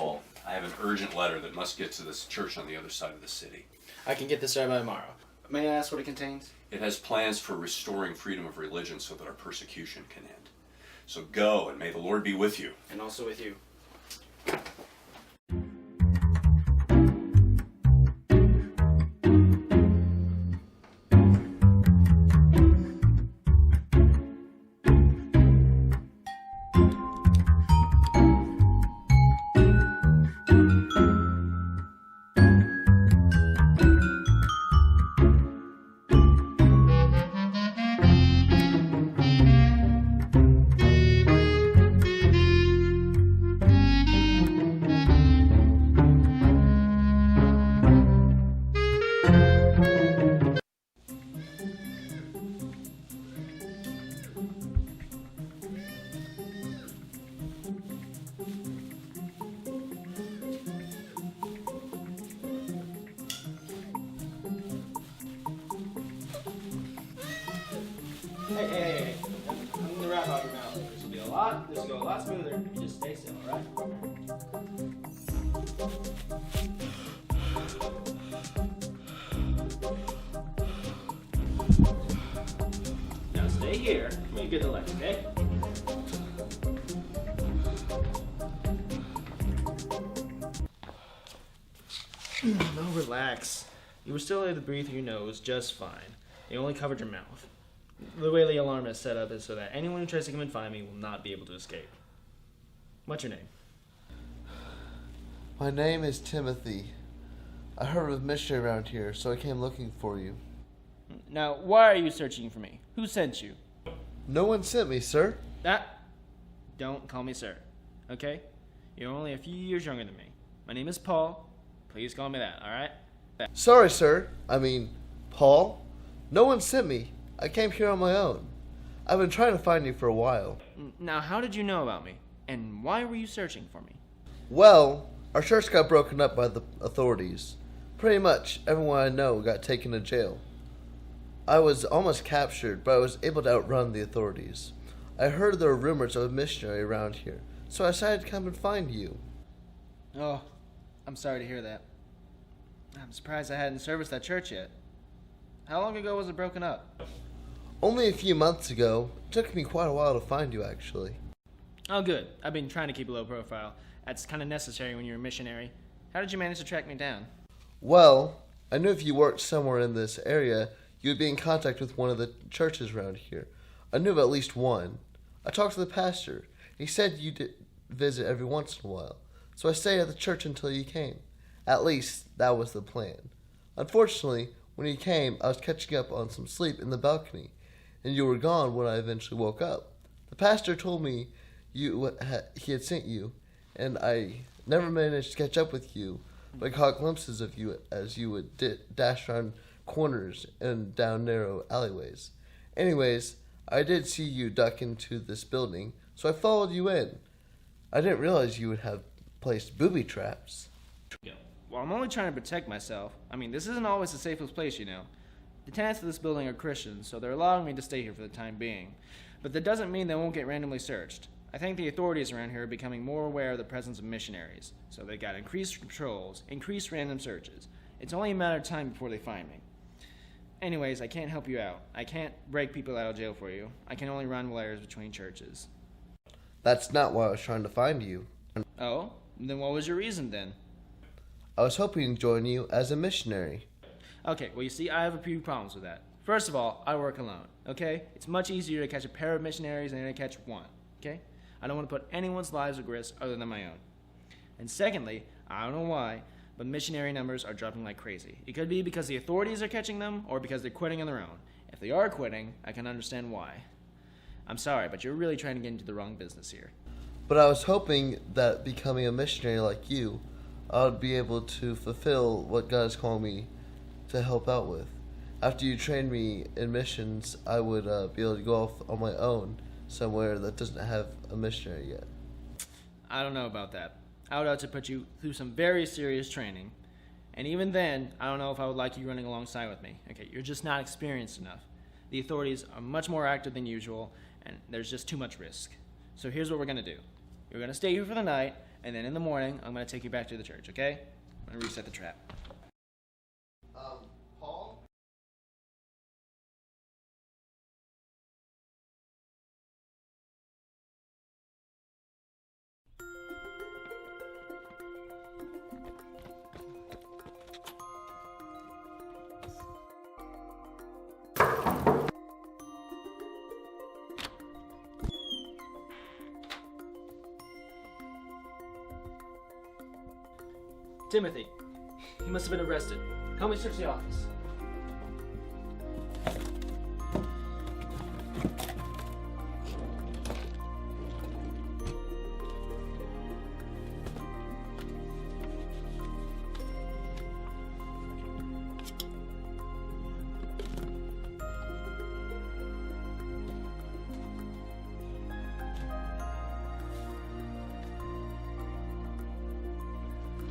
Paul. I have an urgent letter that must get to this church on the other side of the city. I can get this right by tomorrow. May I ask what it contains? It has plans for restoring freedom of religion so that our persecution can end. So go, and may the Lord be with you. And also with you. Hey. I'm gonna wrap out your mouth. This will go a lot smoother if you just stay still, alright? Now stay here when you get the leg, okay? No, relax. You were still able to breathe through your nose just fine. You only covered your mouth. The way the alarm is set up is so that anyone who tries to come and find me will not be able to escape. What's your name? My name is Timothy. I heard of a missionary around here, so I came looking for you. Now, why are you searching for me? Who sent you? No one sent me, sir. Don't call me sir, okay? You're only a few years younger than me. My name is Paul. Please call me that, alright? Sorry, sir. Paul. No one sent me. I came here on my own. I've been trying to find you for a while. Now, how did you know about me? And why were you searching for me? Well, our church got broken up by the authorities. Pretty much everyone I know got taken to jail. I was almost captured, but I was able to outrun the authorities. I heard there were rumors of a missionary around here, so I decided to come and find you. Oh, I'm sorry to hear that. I'm surprised I hadn't serviced that church yet. How long ago was it broken up? Only a few months ago. It took me quite a while to find you, actually. Oh, good. I've been trying to keep a low profile. That's kind of necessary when you're a missionary. How did you manage to track me down? Well, I knew if you worked somewhere in this area, you would be in contact with one of the churches around here. I knew of at least one. I talked to the pastor. He said you did visit every once in a while. So I stayed at the church until you came. At least, that was the plan. Unfortunately, when you came, I was catching up on some sleep in the balcony, and you were gone when I eventually woke up. The pastor told me he had sent you, and I never managed to catch up with you, but I caught glimpses of you as you would dash around corners and down narrow alleyways. Anyways, I did see you duck into this building, so I followed you in. I didn't realize you would have placed booby traps. Well, I'm only trying to protect myself. This isn't always the safest place, you know. The tenants of this building are Christians, so they're allowing me to stay here for the time being. But that doesn't mean they won't get randomly searched. I think the authorities around here are becoming more aware of the presence of missionaries, so they got increased patrols, increased random searches. It's only a matter of time before they find me. Anyways, I can't help you out. I can't break people out of jail for you. I can only run wires between churches. That's not why I was trying to find you. Oh? Then what was your reason then? I was hoping to join you as a missionary. Okay, well, you see, I have a few problems with that. First of all, I work alone, okay? It's much easier to catch a pair of missionaries than to catch one, okay? I don't want to put anyone's lives at risk other than my own. And secondly, I don't know why, but missionary numbers are dropping like crazy. It could be because the authorities are catching them or because they're quitting on their own. If they are quitting, I can understand why. I'm sorry, but you're really trying to get into the wrong business here. But I was hoping that becoming a missionary like you, I would be able to fulfill what God has called me to help out with. After you trained me in missions, I would be able to go off on my own somewhere that doesn't have a missionary yet. I don't know about that. I would have to put you through some very serious training. And even then, I don't know if I would like you running alongside with me. Okay, you're just not experienced enough. The authorities are much more active than usual, and there's just too much risk. So here's what we're going to do. You're going to stay here for the night, and then in the morning, I'm going to take you back to the church, okay? I'm going to reset the trap. Paul? Timothy, he must have been arrested. Help me search the office.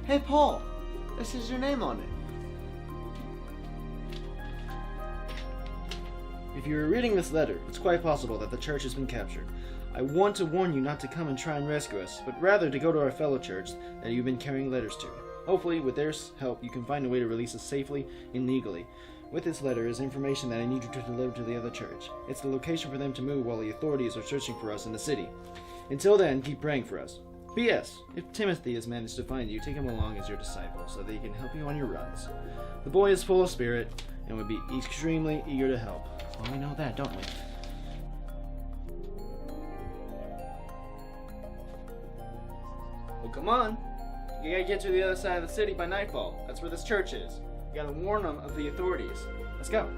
Hey, Paul, this is your name on it. If you are reading this letter, it's quite possible that the church has been captured. I want to warn you not to come and try and rescue us, but rather to go to our fellow church that you've been carrying letters to. Hopefully, with their help, you can find a way to release us safely and legally. With this letter is information that I need you to deliver to the other church. It's the location for them to move while the authorities are searching for us in the city. Until then, keep praying for us. P.S. If Timothy has managed to find you, take him along as your disciple so that he can help you on your runs. The boy is full of spirit and would be extremely eager to help. Well, we know that, don't we? Well, come on. You gotta get to the other side of the city by nightfall. That's where this church is. You gotta warn them of the authorities. Let's go.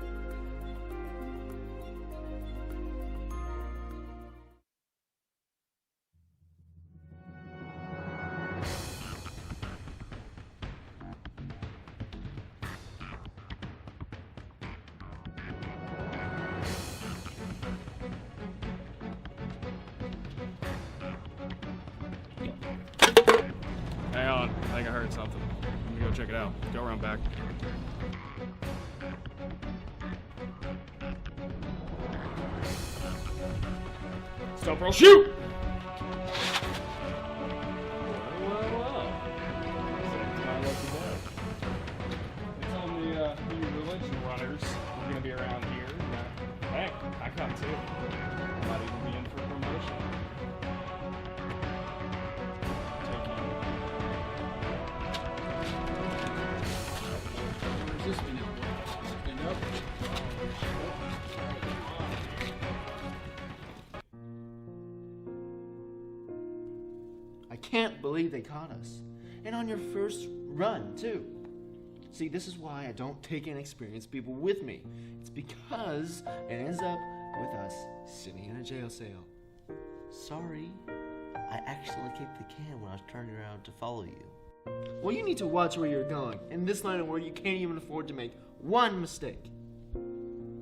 Hang on, I think I heard something. Let me go check it out. Go around back. Stop or I'll shoot! They told me you religion runners were gonna be around here. Hey, I come too. I might even be in for a promotion. I can't believe they caught us. And on your first run, too. See, this is why I don't take inexperienced people with me. It's because it ends up with us sitting in a jail cell. Sorry, I actually kicked the can when I was turning around to follow you. Well, you need to watch where you're going. In this line of work, you can't even afford to make one mistake.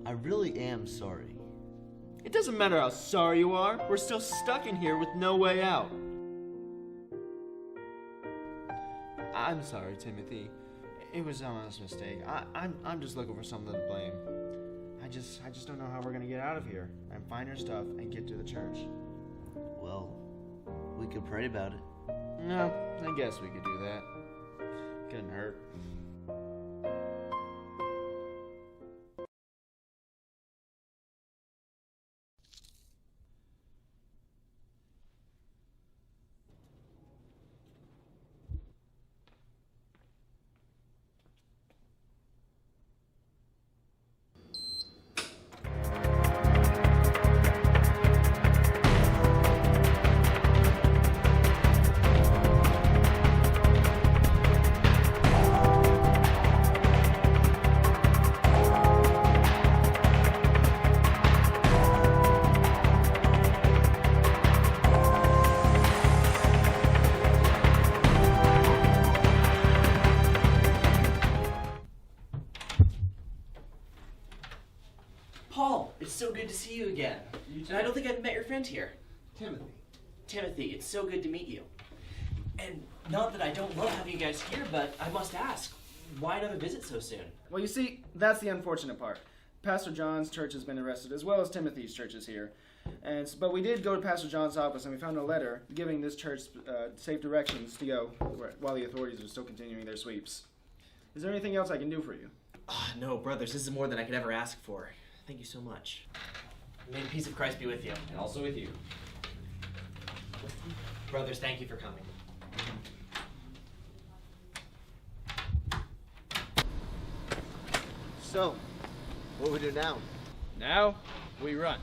I really am sorry. It doesn't matter how sorry you are. We're still stuck in here with no way out. I'm sorry, Timothy. It was an honest mistake. I'm just looking for something to blame. I just don't know how we're gonna get out of here and find our stuff and get to the church. Well, we could pray about it. No, I guess we could do that. Couldn't hurt. Paul, it's so good to see you again. And I don't think I've met your friend here. Timothy. Timothy, it's so good to meet you. And not that I don't love having you guys here, but I must ask, why another visit so soon? Well, you see, that's the unfortunate part. Pastor John's church has been arrested, as well as Timothy's church is here. But we did go to Pastor John's office and we found a letter giving this church safe directions to go while the authorities are still continuing their sweeps. Is there anything else I can do for you? No, brothers, this is more than I could ever ask for. Thank you so much. May the peace of Christ be with you. And also with you. Brothers, thank you for coming. So, what do we do now? Now, we run.